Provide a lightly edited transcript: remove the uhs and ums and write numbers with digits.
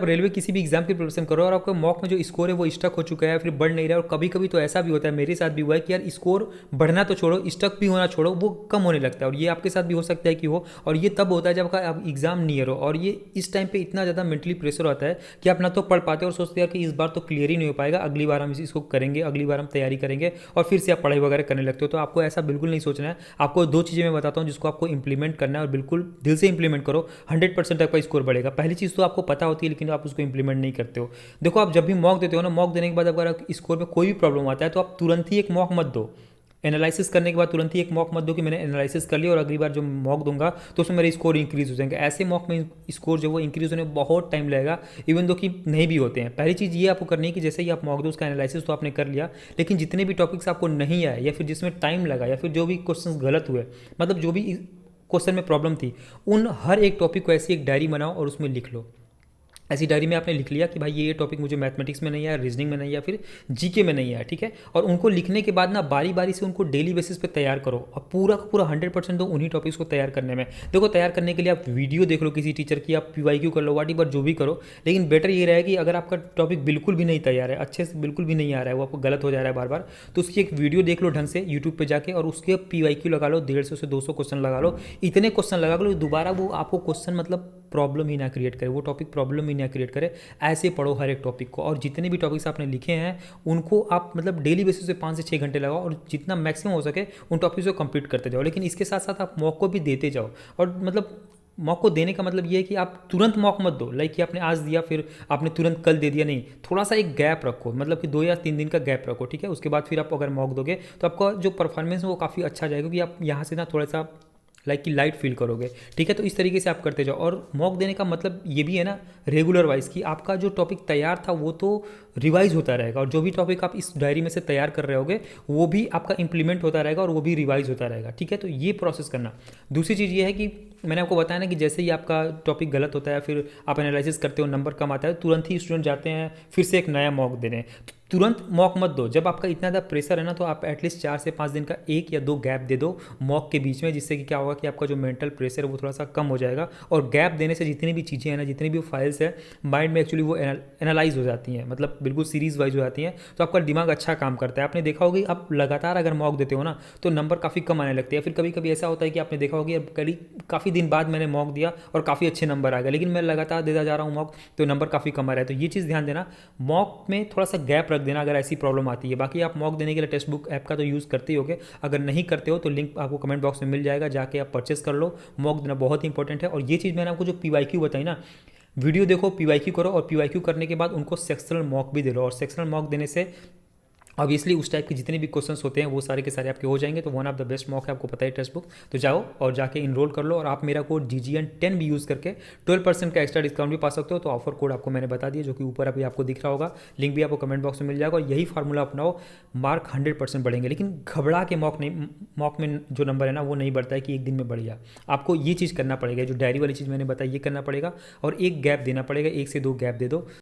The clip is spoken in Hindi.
रेलवे किसी भी एग्जाम की प्रिपरेशन करो और आपका मॉक में जो स्कोर है वो स्टक हो चुका है, फिर बढ़ नहीं रहा है, और कभी कभी तो ऐसा भी होता है, मेरे साथ भी हुआ है कि यार स्कोर बढ़ना तो छोड़ो, स्टक भी होना छोड़ो, वो कम होने लगता है। और ये आपके साथ भी हो सकता है कि हो, और ये तब होता है जब आपका एग्जाम नियर हो, और ये इस टाइम पे इतना ज़्यादा मेंटली प्रेशर होता है कि आप ना तो पढ़ पाते और सोचते हैं कि इस बार तो क्लियर ही नहीं हो पाएगा, अगली बार हम इसको करेंगे, अगली बार हम तैयारी करेंगे, और फिर से आप पढ़ाई वगैरह करने लगते हो। तो आपको ऐसा बिल्कुल नहीं सोचना है। आपको दो चीज़ें मैं बताता हूँ जिसको आपको इंप्लीमेंट करना है, और बिल्कुल दिल से इंप्लीमेंट करो, 100% आपका स्कोर बढ़ेगा। पहली चीज़ तो आपको पता होती है लेकिन आप उसको इंप्लीमेंट नहीं करते हो। देखो, आप जब भी मॉक देते हो ना, मॉक देने के बाद अगर स्कोर में कोई भी प्रॉब्लम आता है तो आप तुरंत ही एक मॉक मत दो। एनालिसिस करने के बाद तुरंत ही एक मॉक मत दो कि मैंने एनालिसिस कर लिया और अगली बार जो मॉक दूंगा तो उसमें मेरे स्कोर इंक्रीज हो जाएंगे। ऐसे मॉक में स्कोर जो वो इंक्रीज होने में बहुत टाइम लगेगा, इवन दो कि नहीं भी होते हैं। पहली चीज़ ये आपको करनी है कि जैसे ही आप मॉक दो, उसका एनालिसिस तो आपने कर लिया, लेकिन जितने भी टॉपिक्स आपको नहीं आए या फिर जिसमें टाइम लगा या फिर जो भी क्वेश्चन गलत हुए, मतलब जो भी क्वेश्चन में प्रॉब्लम थी, उन हर एक टॉपिक को ऐसी एक डायरी बनाओ और उसमें लिख लो। ऐसी डायरी में आपने लिख लिया कि भाई ये टॉपिक मुझे मैथमेटिक्स में नहीं आया, रीजनिंग में नहीं आया, फिर जीके में नहीं आया, ठीक है। और उनको लिखने के बाद ना बारी बारी से उनको डेली बेसिस पे तैयार करो, और पूरा का पूरा 100% दो उन्हीं टॉपिक्स को तैयार करने में। देखो, तैयार करने के लिए आप वीडियो देख लो किसी टीचर की, आप पीवाईक्यू कर लो, वाट एवर जो भी करो, लेकिन बेटर ये रहेगा कि अगर आपका टॉपिक बिल्कुल भी नहीं तैयार है, अच्छे से बिल्कुल भी नहीं आ रहा है, वो आपको गलत हो जा रहा है बार बार, तो उसकी एक वीडियो देख लो ढंग से यूट्यूब पर जाके, और उसके पीवाईक्यू लगा लो, 150 से 200 क्वेश्चन लगा लो। इतने क्वेश्चन लगा लो दोबारा वो आपको क्वेश्चन मतलब प्रॉब्लम ही ना क्रिएट करे, वो टॉपिक प्रॉब्लम ही ना क्रिएट करे। ऐसे पढ़ो हर एक टॉपिक को, और जितने भी टॉपिक्स आपने लिखे हैं उनको आप मतलब डेली बेसिस पे 5 से 6 घंटे लगाओ, और जितना मैक्सिमम हो सके उन टॉपिक्स को कंप्लीट करते जाओ। लेकिन इसके साथ साथ आप मॉक को भी देते जाओ, और मतलब मॉक को देने का मतलब ये है कि आप तुरंत मॉक मत दो, लाइक कि आपने आज दिया फिर आपने तुरंत कल दे दिया, नहीं। थोड़ा सा एक गैप रखो, मतलब कि 2 या 3 दिन का गैप रखो, ठीक है। उसके बाद फिर आप अगर मॉक दोगे तो आपका जो परफॉर्मेंस है वो काफ़ी अच्छा जाएगा, क्योंकि आप यहाँ से ना थोड़ा सा लाइक कि लाइट फील करोगे, ठीक है। तो इस तरीके से आप करते जाओ, और मॉक देने का मतलब ये भी है ना रेगुलर वाइज, कि आपका जो टॉपिक तैयार था वो तो रिवाइज होता रहेगा, और जो भी टॉपिक आप इस डायरी में से तैयार कर रहे होगे वो भी आपका इंप्लीमेंट होता रहेगा, और वो भी रिवाइज होता रहेगा, ठीक है। तो ये प्रोसेस करना। दूसरी चीज़ ये है कि मैंने आपको बताया ना कि जैसे ही आपका टॉपिक गलत होता है, फिर आप एनालिसिस करते हो, नंबर कम आता है, तुरंत ही स्टूडेंट जाते हैं फिर से एक नया मॉक देने। तुरंत मॉक मत दो। जब आपका इतना ज़्यादा प्रेशर है ना, तो आप एटलीस्ट 4 से 5 दिन का 1 या 2 गैप दे दो मॉक के बीच में, जिससे कि क्या होगा कि आपका जो मेंटल प्रेशर है वो थोड़ा सा कम हो जाएगा। और गैप देने से जितनी भी चीज़ें हैं ना, जितनी भी फाइल्स है माइंड में, एक्चुअली वो एनालाइज हो जाती हैं, मतलब बिल्कुल सीरीज वाइज हो जाती हैं, तो आपका दिमाग अच्छा काम करता है। आपने देखा होगा कि आप लगातार अगर मॉक देते हो ना तो नंबर काफ़ी कम आने लगते हैं। फिर कभी कभी ऐसा होता है कि आपने देखा होगा कि काफ़ी दिन बाद मैंने मॉक दिया और काफ़ी अच्छे नंबर आ गए, लेकिन मैं लगातार देता जा रहा हूँ मॉक तो नंबर काफ़ी कम आ रहा है। तो ये चीज़ ध्यान देना, मॉक में थोड़ा सा गैप रख देना अगर ऐसी प्रॉब्लम आती है। बाकी आप मॉक देने के लिए टेक्स्ट बुक ऐप का तो यूज़ करते ही होगे, अगर नहीं करते हो तो लिंक आपको कमेंट बॉक्स में मिल जाएगा, जाके आप परचेस कर लो। मॉक देना बहुत इंपॉर्टेंट है। और ये चीज़ मैंने आपको जो पीवाईक्यू बताई ना, वीडियो देखो, पीवाईक्यू करो, और पीवाईक्यू करने के बाद उनको सेक्शनल मॉक भी दे लो, और सेक्शनल मॉक देने से ऑब्वियसली उस टाइप के जितने भी क्वेश्चंस होते हैं वो सारे के सारे आपके हो जाएंगे। तो one of the best mock है, आपको पता है टेक्स्ट बुक। तो जाओ और जाके इनरोल कर लो, और आप मेरा कोड GGN10 भी यूज़ करके 12% का एक्स्ट्रा डिस्काउंट भी पा सकते हो। तो ऑफर कोड आपको मैंने बता दिया, जो कि ऊपर अभी आपको दिख रहा होगा, लिंक भी आपको कमेंट बॉक्स में मिल जाएगा। और यही फार्मूला अपनाओ, मार्क 100% बढ़ेंगे। लेकिन घबरा के मॉक में जो नंबर है ना वो नहीं बढ़ता है कि एक दिन में बढ़ गया। आपको ये चीज़ करना पड़ेगा, जो डायरी वाली चीज़ मैंने बताई ये करना पड़ेगा, और एक गैप देना पड़ेगा, 1 से 2 गैप दे दो।